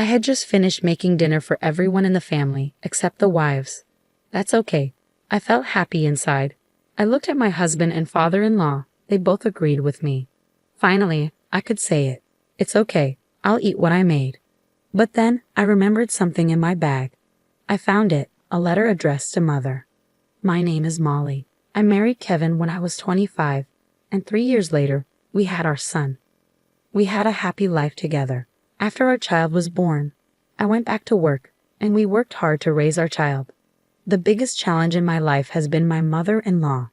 I had just finished making dinner for everyone in the family, except the wives. That's okay. I felt happy inside. I looked at my husband and father-in-law. They both agreed with me. Finally, I could say it. It's okay. I'll eat what I made. But then, I remembered something in my bag. I found it, a letter addressed to Mother. My name is Molly. I married Kevin when I was 25, and 3 years later, we had our son. We had a happy life together. After our child was born, I went back to work, and we worked hard to raise our child. The biggest challenge in my life has been my mother-in-law.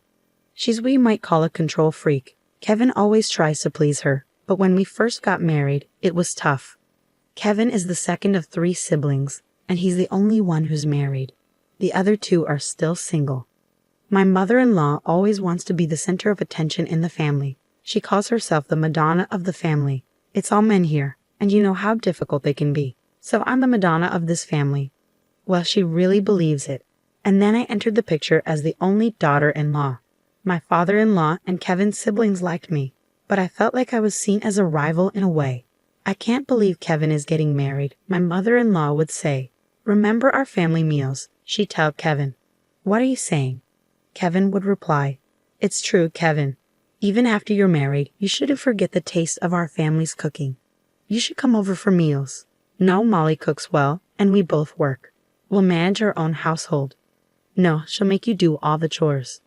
She's what you might call a control freak. Kevin always tries to please her, but when we first got married, it was tough. Kevin is the second of 3 siblings, and he's the only one who's married. The other 2 are still single. My mother-in-law always wants to be the center of attention in the family. She calls herself the Madonna of the family. It's all men here, and you know how difficult they can be. So I'm the Madonna of this family. Well, she really believes it. And then I entered the picture as the only daughter-in-law. My father-in-law and Kevin's siblings liked me, but I felt like I was seen as a rival in a way. I can't believe Kevin is getting married, my mother-in-law would say. Remember our family meals, she'd tell Kevin. What are you saying? Kevin would reply, it's true, Kevin. Even after you're married, you shouldn't forget the taste of our family's cooking. You should come over for meals. No, Molly cooks well, and we both work. We'll manage our own household. No, she'll make you do all the chores.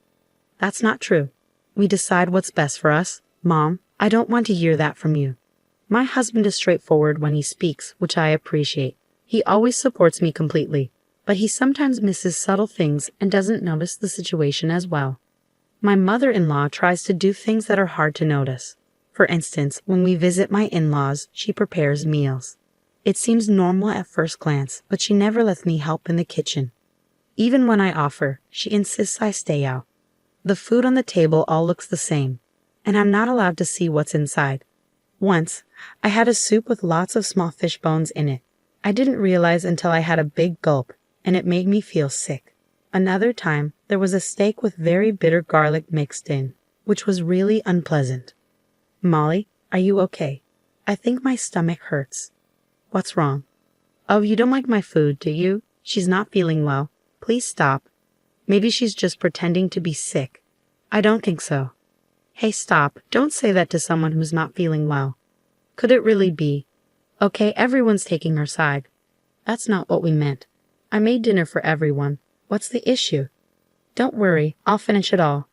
That's not true. We decide what's best for us. Mom, I don't want to hear that from you. My husband is straightforward when he speaks, which I appreciate. He always supports me completely, but he sometimes misses subtle things and doesn't notice the situation as well. My mother-in-law tries to do things that are hard to notice. For instance, when we visit my in-laws, she prepares meals. It seems normal at first glance, but she never lets me help in the kitchen. Even when I offer, she insists I stay out. The food on the table all looks the same, and I'm not allowed to see what's inside. Once, I had a soup with lots of small fish bones in it. I didn't realize until I had a big gulp, and it made me feel sick. Another time, there was a steak with very bitter garlic mixed in, which was really unpleasant. Molly, are you okay? I think my stomach hurts. What's wrong? Oh, you don't like my food, do you? She's not feeling well. Please stop. Maybe she's just pretending to be sick. I don't think so. Hey, stop. Don't say that to someone who's not feeling well. Could it really be? Okay, everyone's taking her side. That's not what we meant. I made dinner for everyone. What's the issue? Don't worry, I'll finish it all.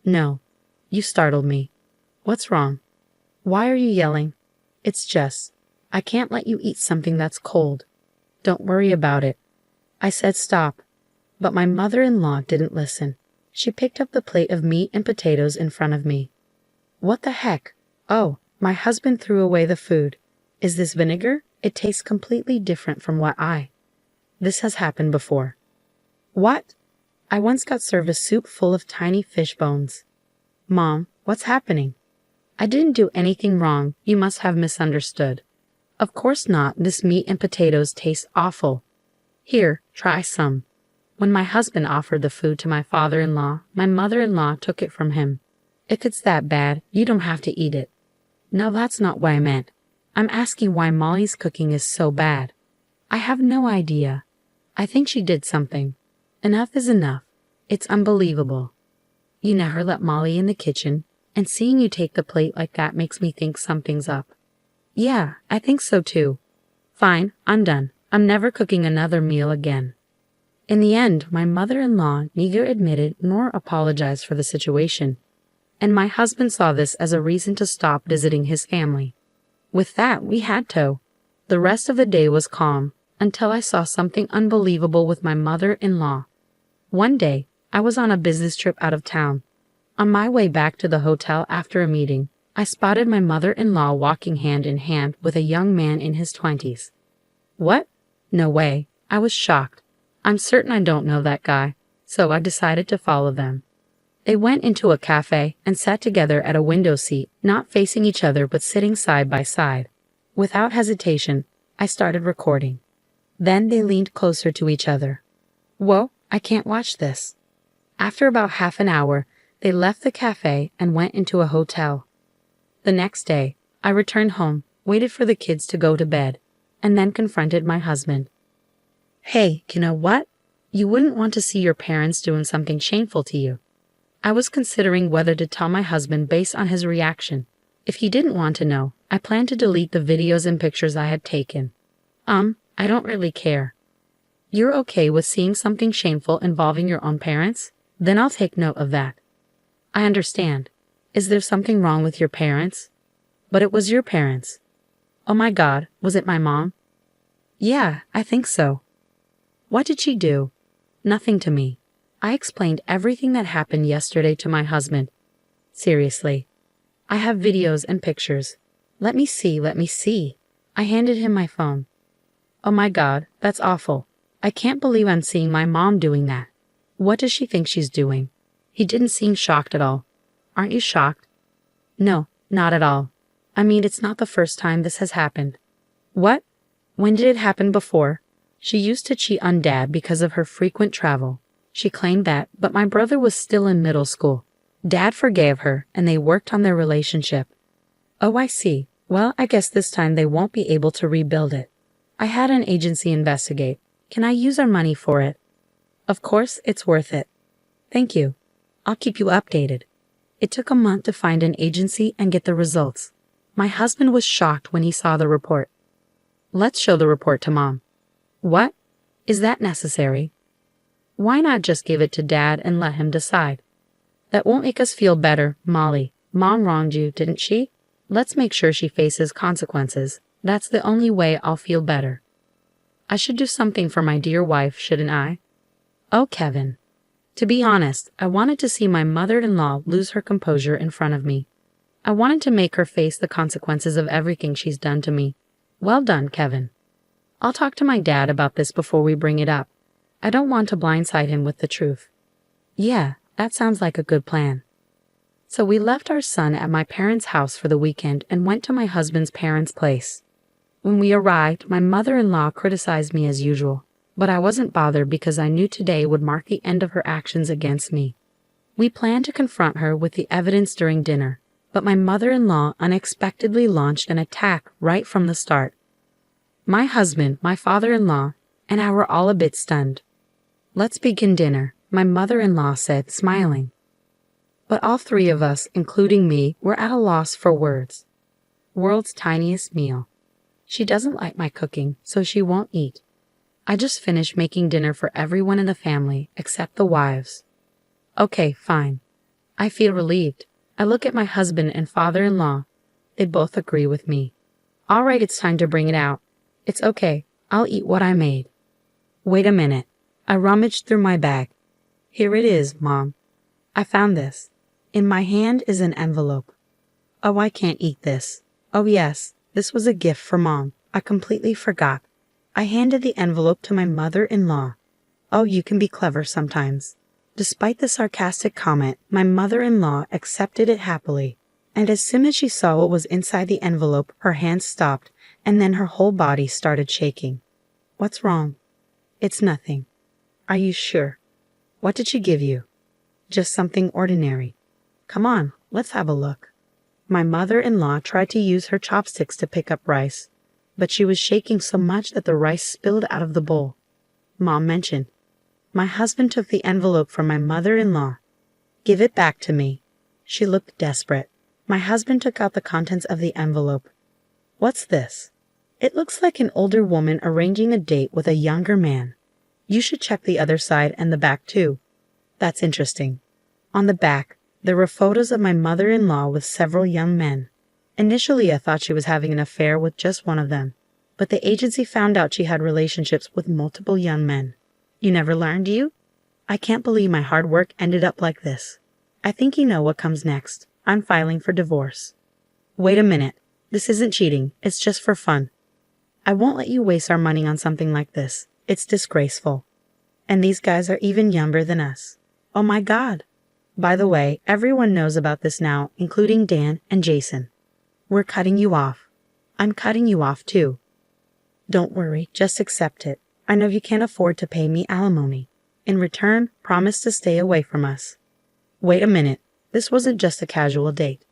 No. You startled me. What's wrong? Why are you yelling? It's just, I can't let you eat something that's cold. Don't worry about it. I said stop. But my mother-in-law didn't listen. She picked up the plate of meat and potatoes in front of me. What the heck? Oh, my husband threw away the food. Is this vinegar? It tastes completely different from what This has happened before. What? I once got served a soup full of tiny fish bones. Mom, what's happening? I didn't do anything wrong. You must have misunderstood. Of course not. This meat and potatoes taste awful. Here, try some. When my husband offered the food to my father-in-law, my mother-in-law took it from him. If it's that bad, you don't have to eat it. No, that's not what I meant. I'm asking why Molly's cooking is so bad. I have no idea. I think she did something. Enough is enough. It's unbelievable. You never let Molly in the kitchen, and seeing you take the plate like that makes me think something's up. Yeah, I think so too. Fine, I'm done. I'm never cooking another meal again. In the end, my mother-in-law neither admitted nor apologized for the situation, and my husband saw this as a reason to stop visiting his family. With that, we had to. The rest of the day was calm, until I saw something unbelievable with my mother-in-law. One day, I was on a business trip out of town. On my way back to the hotel after a meeting, I spotted my mother-in-law walking hand in hand with a young man in his 20s. What? No way. I was shocked. I'm certain I don't know that guy, so I decided to follow them. They went into a cafe and sat together at a window seat, not facing each other but sitting side by side. Without hesitation, I started recording. Then they leaned closer to each other. Whoa, I can't watch this. After about half an hour, they left the cafe and went into a hotel. The next day, I returned home, waited for the kids to go to bed, and then confronted my husband. Hey, you know what? You wouldn't want to see your parents doing something shameful to you. I was considering whether to tell my husband based on his reaction. If he didn't want to know, I planned to delete the videos and pictures I had taken. I don't really care. You're okay with seeing something shameful involving your own parents? Then I'll take note of that. I understand. Is there something wrong with your parents? But it was your parents. Oh my God, was it my mom? Yeah, I think so. What did she do? Nothing to me. I explained everything that happened yesterday to my husband. Seriously. I have videos and pictures. Let me see. I handed him my phone. Oh my God, that's awful. I can't believe I'm seeing my mom doing that. What does she think she's doing? He didn't seem shocked at all. Aren't you shocked? No, not at all. I mean, it's not the first time this has happened. What? When did it happen before? She used to cheat on Dad because of her frequent travel. She claimed that, but my brother was still in middle school. Dad forgave her, and they worked on their relationship. Oh, I see. Well, I guess this time they won't be able to rebuild it. I had an agency investigate. Can I use our money for it? Of course, it's worth it. Thank you. I'll keep you updated. It took a month to find an agency and get the results. My husband was shocked when he saw the report. Let's show the report to Mom. What? Is that necessary? Why not just give it to Dad and let him decide? That won't make us feel better, Molly. Mom wronged you, didn't she? Let's make sure she faces consequences. That's the only way I'll feel better. I should do something for my dear wife, shouldn't I? Oh, Kevin. To be honest, I wanted to see my mother-in-law lose her composure in front of me. I wanted to make her face the consequences of everything she's done to me. Well done, Kevin. I'll talk to my dad about this before we bring it up. I don't want to blindside him with the truth. Yeah, that sounds like a good plan. So we left our son at my parents' house for the weekend and went to my husband's parents' place. When we arrived, my mother-in-law criticized me as usual, but I wasn't bothered because I knew today would mark the end of her actions against me. We planned to confront her with the evidence during dinner, but my mother-in-law unexpectedly launched an attack right from the start. My husband, my father-in-law, and I were all a bit stunned. Let's begin dinner, my mother-in-law said, smiling. But all three of us, including me, were at a loss for words. World's tiniest meal. She doesn't like my cooking, so she won't eat. I just finished making dinner for everyone in the family, except the wives. Okay, fine. I feel relieved. I look at my husband and father-in-law. They both agree with me. All right, it's time to bring it out. It's okay. I'll eat what I made. Wait a minute. I rummaged through my bag. Here it is, Mom. I found this. In my hand is an envelope. Oh, I can't eat this. Oh, yes. This was a gift for Mom. I completely forgot. I handed the envelope to my mother-in-law. Oh, you can be clever sometimes. Despite the sarcastic comment, my mother-in-law accepted it happily. And as soon as she saw what was inside the envelope, her hands stopped, and then her whole body started shaking. What's wrong? It's nothing. Are you sure? What did she give you? Just something ordinary. Come on, let's have a look. My mother-in-law tried to use her chopsticks to pick up rice, but she was shaking so much that the rice spilled out of the bowl. Mom mentioned. My husband took the envelope from my mother-in-law. Give it back to me. She looked desperate. My husband took out the contents of the envelope. What's this? It looks like an older woman arranging a date with a younger man. You should check the other side and the back too. That's interesting. On the back, there were photos of my mother-in-law with several young men. Initially, I thought she was having an affair with just one of them, but the agency found out she had relationships with multiple young men. You never learned, you? I can't believe my hard work ended up like this. I think you know what comes next. I'm filing for divorce. Wait a minute. This isn't cheating. It's just for fun. I won't let you waste our money on something like this. It's disgraceful. And these guys are even younger than us. Oh my God. By the way, everyone knows about this now, including Dan and Jason. We're cutting you off. I'm cutting you off too. Don't worry, just accept it. I know you can't afford to pay me alimony. In return, promise to stay away from us. Wait a minute. This wasn't just a casual date.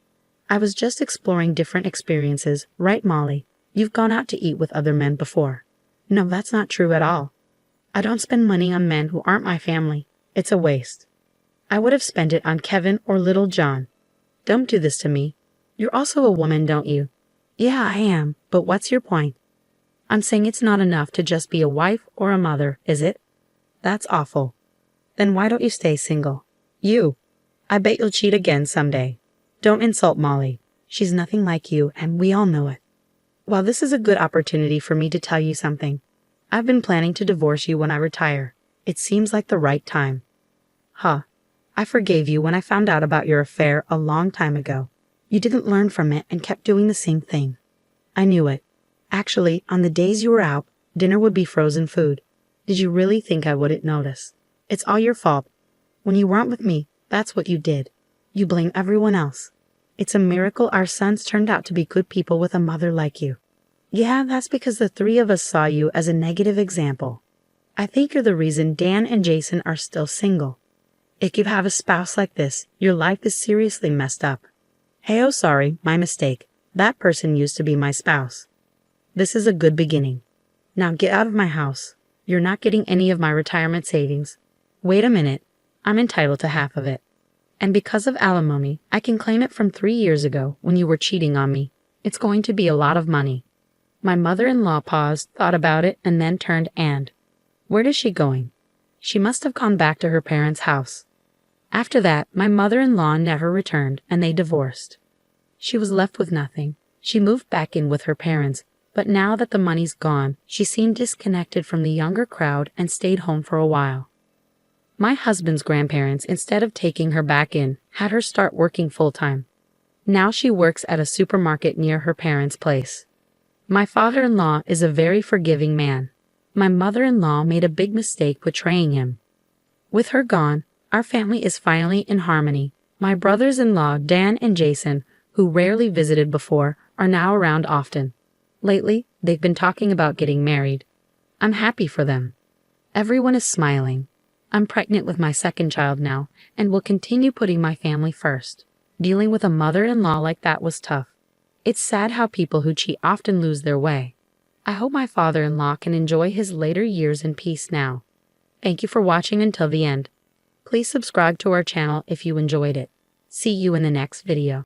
I was just exploring different experiences, right, Molly? You've gone out to eat with other men before. No, that's not true at all. I don't spend money on men who aren't my family. It's a waste. I would have spent it on Kevin or Little John. Don't do this to me. You're also a woman, don't you? Yeah, I am, but what's your point? I'm saying it's not enough to just be a wife or a mother, is it? That's awful. Then why don't you stay single? You. I bet you'll cheat again someday. Don't insult Molly. She's nothing like you, and we all know it. Well, this is a good opportunity for me to tell you something. I've been planning to divorce you when I retire. It seems like the right time. Huh. I forgave you when I found out about your affair a long time ago. You didn't learn from it and kept doing the same thing. I knew it. Actually, on the days you were out, dinner would be frozen food. Did you really think I wouldn't notice? It's all your fault. When you weren't with me, that's what you did. You blame everyone else. It's a miracle our sons turned out to be good people with a mother like you. Yeah, that's because the three of us saw you as a negative example. I think you're the reason Dan and Jason are still single. If you have a spouse like this, your life is seriously messed up. Hey, oh sorry, my mistake. That person used to be my spouse. This is a good beginning. Now get out of my house. You're not getting any of my retirement savings. Wait a minute. I'm entitled to half of it. And because of alimony, I can claim it from 3 years ago when you were cheating on me. It's going to be a lot of money. My mother-in-law paused, thought about it, and then turned and. Where is she going? She must have gone back to her parents' house. After that, my mother-in-law never returned, and they divorced. She was left with nothing. She moved back in with her parents, but now that the money's gone, she seemed disconnected from the younger crowd and stayed home for a while. My husband's grandparents, instead of taking her back in, had her start working full-time. Now she works at a supermarket near her parents' place. My father-in-law is a very forgiving man. My mother-in-law made a big mistake betraying him. With her gone, our family is finally in harmony. My brothers-in-law, Dan and Jason, who rarely visited before, are now around often. Lately, they've been talking about getting married. I'm happy for them. Everyone is smiling. I'm pregnant with my second child now, and will continue putting my family first. Dealing with a mother-in-law like that was tough. It's sad how people who cheat often lose their way. I hope my father-in-law can enjoy his later years in peace now. Thank you for watching until the end. Please subscribe to our channel if you enjoyed it. See you in the next video.